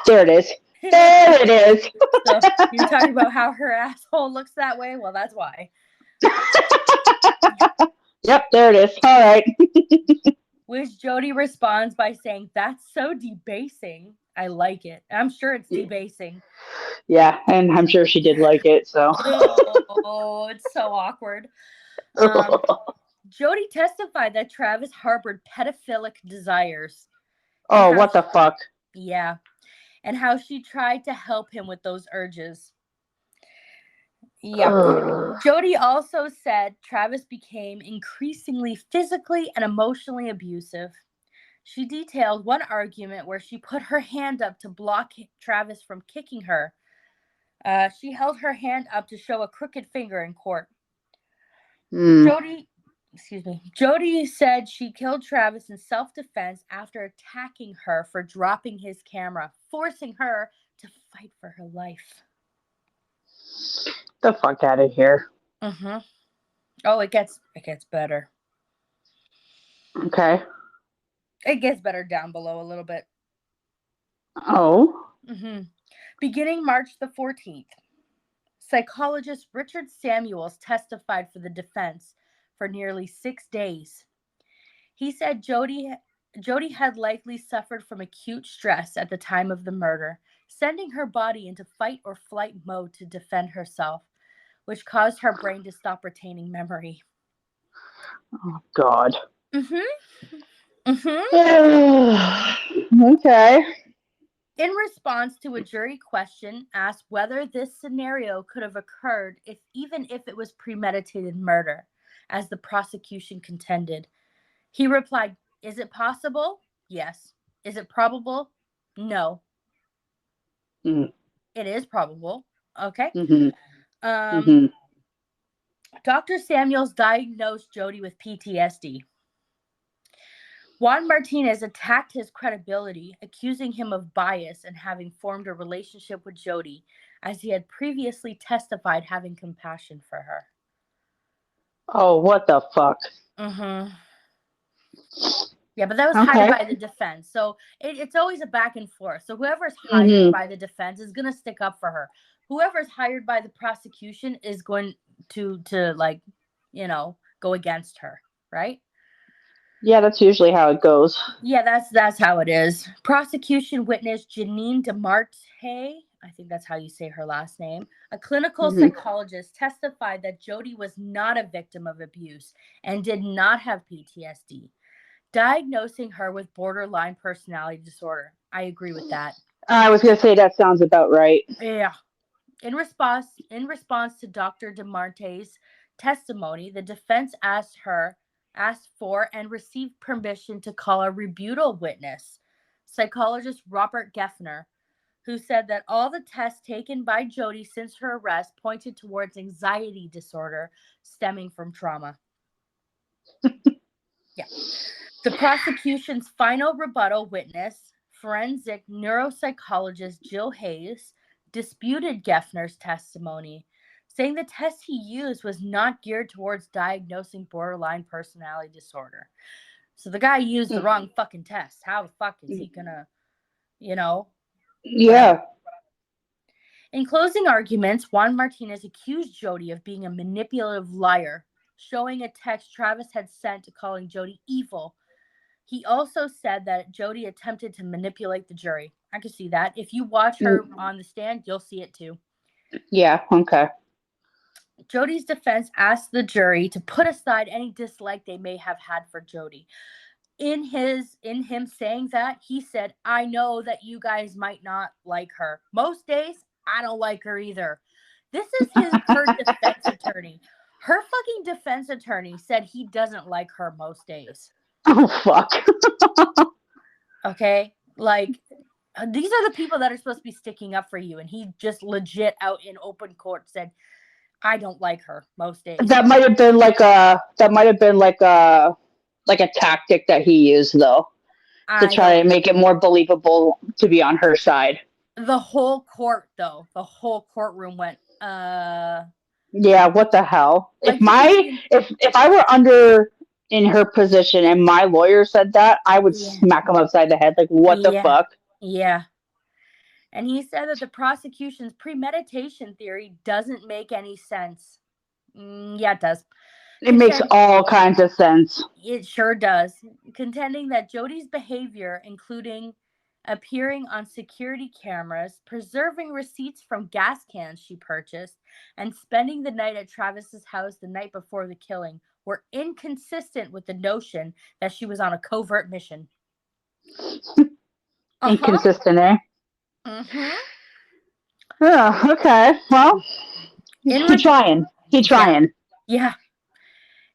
There it is. There it is. So you're talking about how her asshole looks that way? Well, that's why. Yep, there it is. All right. Which Jodi responds by saying, "That's so debasing." I like it. I'm sure it's debasing. Yeah, and I'm sure she did like it, so. Oh, it's so awkward. Jodi testified that Travis harbored pedophilic desires. Oh, what the fuck? Yeah. And how she tried to help him with those urges. Yeah. Jodi also said Travis became increasingly physically and emotionally abusive. She detailed one argument where she put her hand up to block Travis from kicking her. She held her hand up to show a crooked finger in court. Jodi said she killed Travis in self-defense after attacking her for dropping his camera, forcing her to fight for her life. The fuck out of here. Mm-hmm. Oh, it gets better. Okay. It gets better down below a little bit. Oh. Mm-hmm. Beginning March the 14th, psychologist Richard Samuels testified for the defense for nearly 6 days. He said Jodi had likely suffered from acute stress at the time of the murder, sending her body into fight or flight mode to defend herself, which caused her brain to stop retaining memory. Oh, God. Mm-hmm. Mm-hmm. Okay. In response to a jury question asked whether this scenario could have occurred even if it was premeditated murder, as the prosecution contended, he replied, "Is it possible? Yes. Is it probable? No." Mm. It is probable. Okay. Mm-hmm. Dr. Samuels diagnosed Jodi with PTSD. Juan Martinez attacked his credibility, accusing him of bias and having formed a relationship with Jodi, as he had previously testified having compassion for her. Oh, what the fuck? Mm-hmm. Yeah, but that was hired by the defense. So it's always a back and forth. So whoever's hired by the defense is going to stick up for her. Whoever's hired by the prosecution is going to like, go against her, right? Yeah, that's usually how it goes. Yeah, that's how it is. Prosecution witness Janine DeMarte, I think that's how you say her last name, a clinical psychologist, testified that Jodi was not a victim of abuse and did not have PTSD, diagnosing her with borderline personality disorder. I agree with that. I was going to say that sounds about right. Yeah. In response to Dr. DeMarte's testimony, the defense asked for and received permission to call a rebuttal witness, psychologist Robert Geffner, who said that all the tests taken by Jodi since her arrest pointed towards anxiety disorder stemming from trauma. Yeah. The prosecution's final rebuttal witness, forensic neuropsychologist Jill Hayes, disputed Geffner's testimony, saying the test he used was not geared towards diagnosing borderline personality disorder. So the guy used the wrong fucking test. How the fuck is he gonna, whatever. Yeah. In closing arguments, Juan Martinez accused Jodi of being a manipulative liar, showing a text Travis had sent calling Jodi evil. He also said that Jodi attempted to manipulate the jury. I can see that. If you watch her on the stand, you'll see it too. Yeah, okay. Jodi's defense asked the jury to put aside any dislike they may have had for Jodi. In him saying that, he said, I know that you guys might not like her. Most days, I don't like her either. This is her defense attorney. Her fucking defense attorney said he doesn't like her most days. Oh, fuck. Okay? Like, these are the people that are supposed to be sticking up for you. And he just legit out in open court said, I don't like her most days. That might have been like a tactic that he used, though, to try to make it more believable to be on her side. The whole court, though, the whole courtroom went, Yeah, what the hell? Like, if I were in her position and my lawyer said that, I would smack him upside the head. Like, what the fuck? Yeah. And he said that the prosecution's premeditation theory doesn't make any sense. Yeah, it does. It makes all kinds of sense. It sure does. Contending that Jodi's behavior, including appearing on security cameras, preserving receipts from gas cans she purchased, and spending the night at Travis's house the night before the killing, were inconsistent with the notion that she was on a covert mission. Inconsistent, eh? Mm-hmm. Oh, okay. Well, he's trying. Yeah.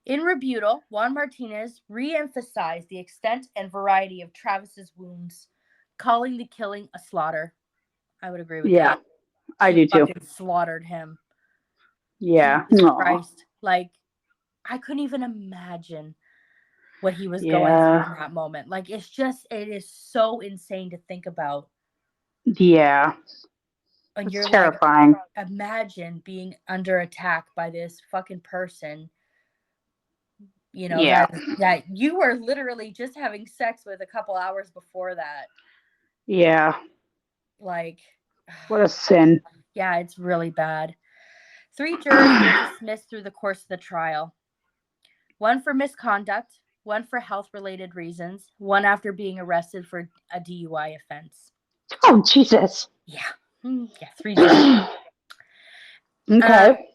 In rebuttal, Juan Martinez re-emphasized the extent and variety of Travis's wounds, calling the killing a slaughter. I would agree with that. Yeah, I do too. Slaughtered him. Yeah. Jesus Christ. Like, I couldn't even imagine what he was going through in that moment. Like, it is so insane to think about. Yeah. And you're terrifying. Like, imagine being under attack by this fucking person, that you were literally just having sex with a couple hours before that. Yeah. Like, what a sin. Yeah, it's really bad. 3 jurors were dismissed through the course of the trial. 1 for misconduct, 1 for health-related reasons, 1 after being arrested for a DUI offense. Oh, Jesus. Yeah. Yeah, 3 jurors. Okay.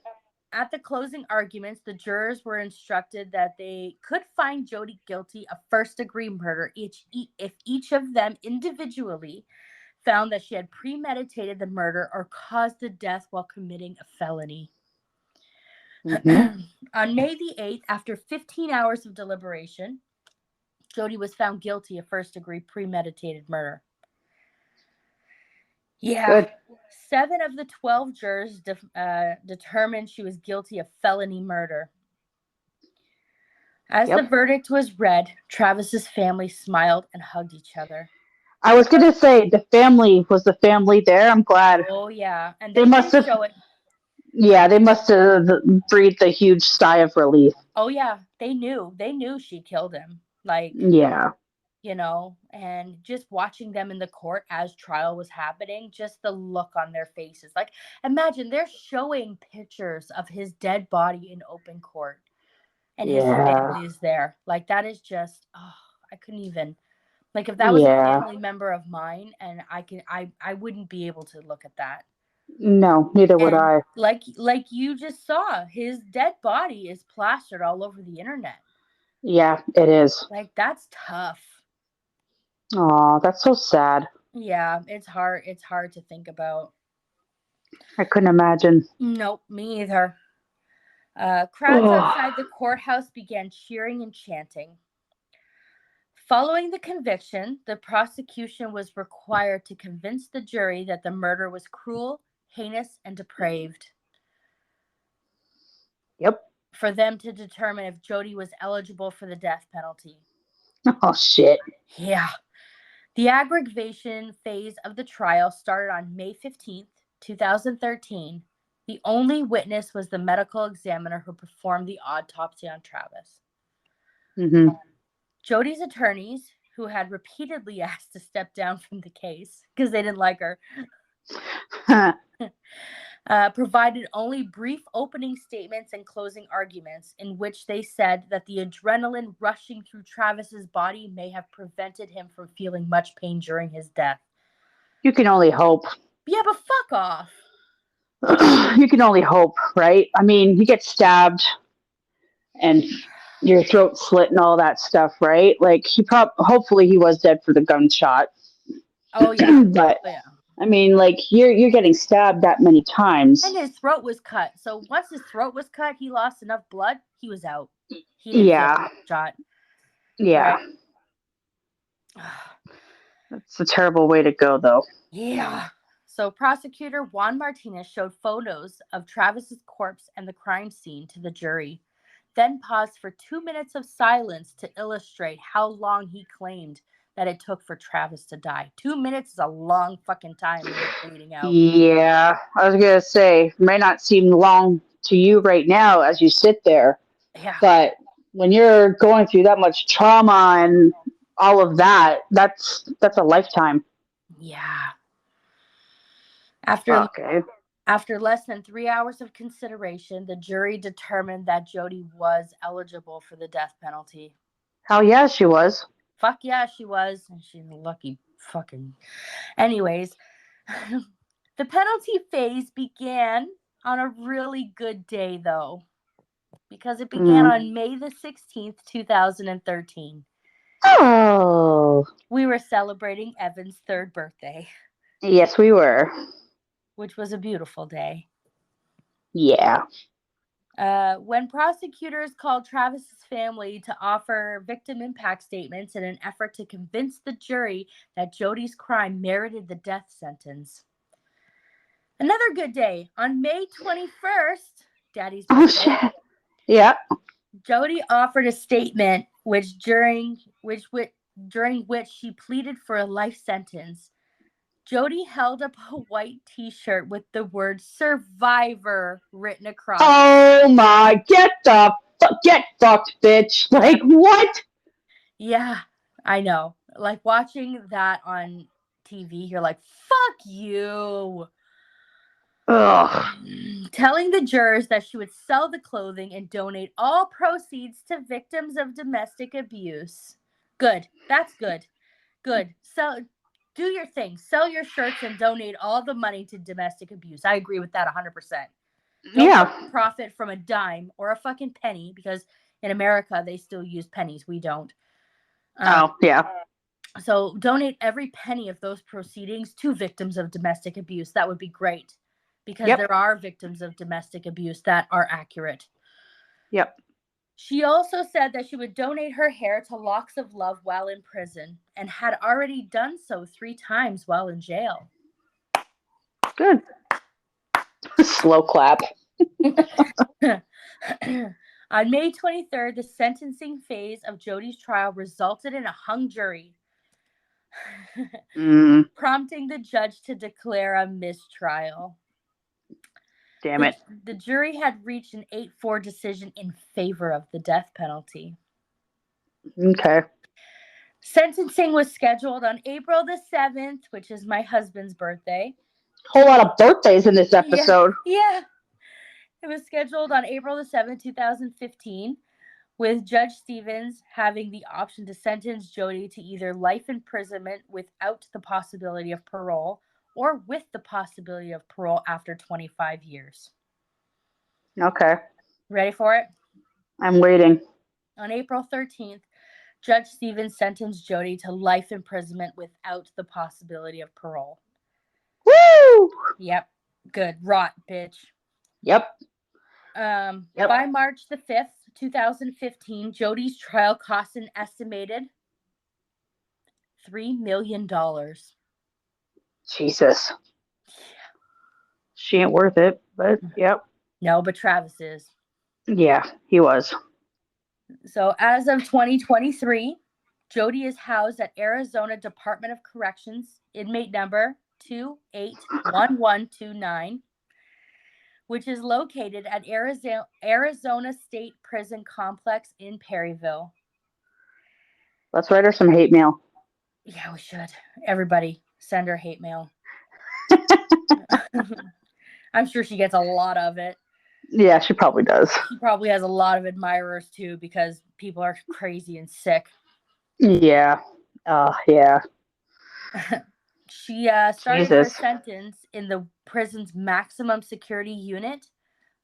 At the closing arguments, the jurors were instructed that they could find Jodi guilty of first-degree murder if each of them individually found that she had premeditated the murder or caused the death while committing a felony. Mm-hmm. On May the 8th, after 15 hours of deliberation, Jodi was found guilty of first-degree premeditated murder. Yeah. Good. 7 of the 12 jurors determined she was guilty of felony murder. As the verdict was read, Travis's family smiled and hugged each other. I was going to say, the family there. I'm glad. Oh, yeah. And they must have show it. Yeah, they must have breathed a huge sigh of relief. Oh, yeah. They knew she killed him. Like, yeah. And just watching them in the court as trial was happening, just the look on their faces. Like, imagine they're showing pictures of his dead body in open court and his family is there. Like, that is just, I couldn't even, like, if that was a family member of mine, and I wouldn't be able to look at that. No, neither would I. Like you just saw, his dead body is plastered all over the internet. Yeah, it is. Like, that's tough. Oh, that's so sad. Yeah, it's hard. It's hard to think about. I couldn't imagine. Nope, me either. Crowds outside the courthouse began cheering and chanting. Following the conviction, the prosecution was required to convince the jury that the murder was cruel, heinous, and depraved. Yep. For them to determine if Jodi was eligible for the death penalty. Oh, shit. Yeah. The aggravation phase of the trial started on May 15th, 2013. The only witness was the medical examiner who performed the autopsy on Travis. Mm-hmm. Jodi's attorneys, who had repeatedly asked to step down from the case because they didn't like her, provided only brief opening statements and closing arguments in which they said that the adrenaline rushing through Travis's body may have prevented him from feeling much pain during his death. You can only hope. Yeah, but fuck off. You can only hope, right? I mean, you get stabbed and your throat slit and all that stuff, right? Like hopefully he was dead for the gunshot. Oh yeah. But Oh, yeah. I mean, like you're getting stabbed that many times. And his throat was cut. So once his throat was cut, he lost enough blood. He was out. He didn't feel the shot. Yeah. Right? That's a terrible way to go, though. Yeah. So prosecutor Juan Martinez showed photos of Travis's corpse and the crime scene to the jury, then paused for 2 minutes of silence to illustrate how long he claimed that it took for Travis to die. 2 minutes is a long fucking time when you're bleeding out. Yeah, I was gonna say, it may not seem long to you right now as you sit there, Yeah. but when you're going through that much trauma and all of that, that's a lifetime. Yeah. After Okay. After less than 3 hours of consideration, the jury determined that Jodi was eligible for the death penalty. Hell yeah, she was. Fuck yeah, she was. And she's a lucky fucking... Anyways, the penalty phase began on a really good day, though, because it began on May the 16th, 2013. Oh. We were celebrating Evan's 3rd birthday. Yes, we were. Which was a beautiful day. Yeah. When prosecutors called Travis's family to offer victim impact statements in an effort to convince the jury that Jodi's crime merited the death sentence. Another good day. On May 21st, Daddy's birthday, yeah. Jodi offered a statement during which she pleaded for a life sentence. Jodi held up a white t-shirt with the word survivor written across. Oh my, get fucked, bitch. Like, what? Yeah, I know. Like, watching that on TV, you're like, fuck you. Ugh. Telling the jurors that she would sell the clothing and donate all proceeds to victims of domestic abuse. Good. That's good. Good. Do your thing. Sell your shirts and donate all the money to domestic abuse. I agree with that 100%. Don't profit from a dime or a fucking penny, because in America they still use pennies. We don't. Yeah. So donate every penny of those proceedings to victims of domestic abuse. That would be great, because there are victims of domestic abuse that are accurate. Yep. She also said that she would donate her hair to Locks of Love while in prison, and had already done so 3 times while in jail. Good. Slow clap. On May 23rd, the sentencing phase of Jodi's trial resulted in a hung jury, prompting the judge to declare a mistrial. Damn it. The jury had reached an 8-4 decision in favor of the death penalty. Okay. Sentencing was scheduled on April the 7th, which is my husband's birthday. Whole lot of birthdays in this episode. Yeah. It was scheduled on April the 7th, 2015, with Judge Stevens having the option to sentence Jodi to either life imprisonment without the possibility of parole, or with the possibility of parole after 25 years. Okay. Ready for it? I'm waiting. On April 13th, Judge Stevens sentenced Jodi to life imprisonment without the possibility of parole. Woo! Yep. Good. Rot, bitch. Yep. By March the 5th, 2015, Jodi's trial cost an estimated $3 million. Jesus. She ain't worth it, but yep. No, but Travis is. Yeah, he was. So as of 2023, Jodi is housed at Arizona Department of Corrections, inmate number 281129, which is located at Arizona State Prison Complex in Perryville. Let's write her some hate mail. Yeah, we should. Everybody, send her hate mail. I'm sure she gets a lot of it. Yeah, she probably does. She probably has a lot of admirers too, because people are crazy and sick. Yeah. Yeah. She started her Jesus. sentence in the prison's maximum security unit,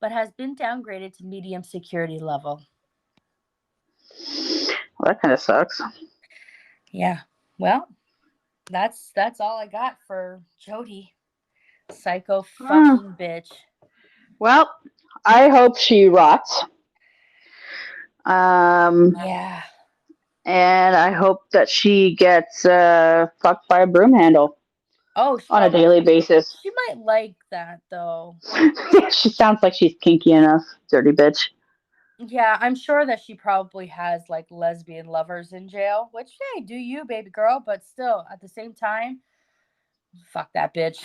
but has been downgraded to medium security level. Well, that kind of sucks. Yeah. Well, that's all I got for Jodi. Psycho fucking bitch. Well, I hope she rots. Yeah. And I hope that she gets fucked by a broom handle Oh, on a daily basis. she might like that though. She sounds like she's kinky enough, dirty bitch. Yeah, I'm sure that she probably has like lesbian lovers in jail, which, hey, do you, baby girl, but still, at the same time, fuck that bitch.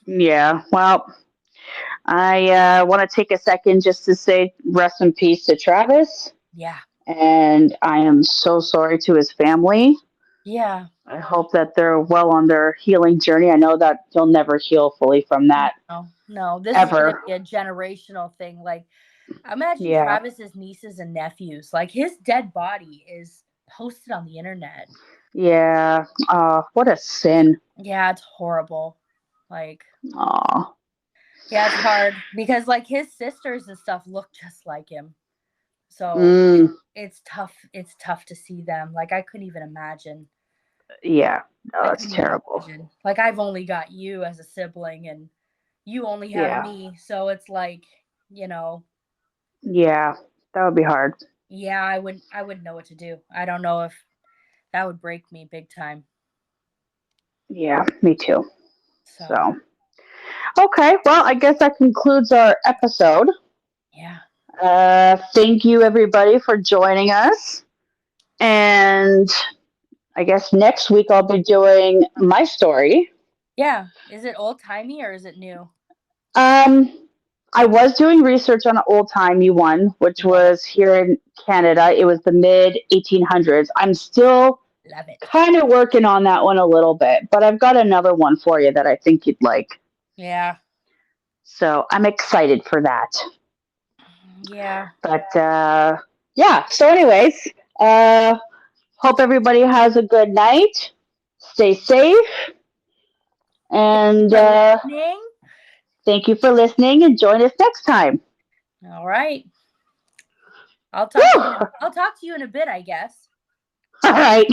Yeah, well, I want to take a second just to say rest in peace to Travis. Yeah. And I am so sorry to his family. Yeah. I hope that they're well on their healing journey. I know that they'll never heal fully from that. No, this is going to Ever. be a generational thing. Like, imagine Yeah. Travis's nieces and nephews. Like, his dead body is posted on the internet. Yeah. What a sin. Yeah, it's horrible. Like, Aw. yeah, it's hard because like his sisters and stuff look just like him. So it's tough. It's tough to see them. Like, I couldn't even imagine. Yeah. Oh, it's terrible. Like, I've only got you as a sibling and you only have me. So it's like, you know. Yeah, that would be hard. Yeah, I wouldn't know what to do. I don't know if that would break me big time. Yeah, me too. So. Okay, well, I guess that concludes our episode. Yeah. Thank you, everybody, for joining us. And I guess next week I'll be doing my story. Yeah. Is it old-timey or is it new? I was doing research on an old-timey one, which was here in Canada. It was the mid-1800s. I'm still kind of working on that one a little bit, but I've got another one for you that I think you'd like. Yeah. So I'm excited for that. Yeah. But yeah. So, anyways, hope everybody has a good night. Stay safe, and thank you for listening. And join us next time. All right. I'll talk to you in a bit, I guess. All right.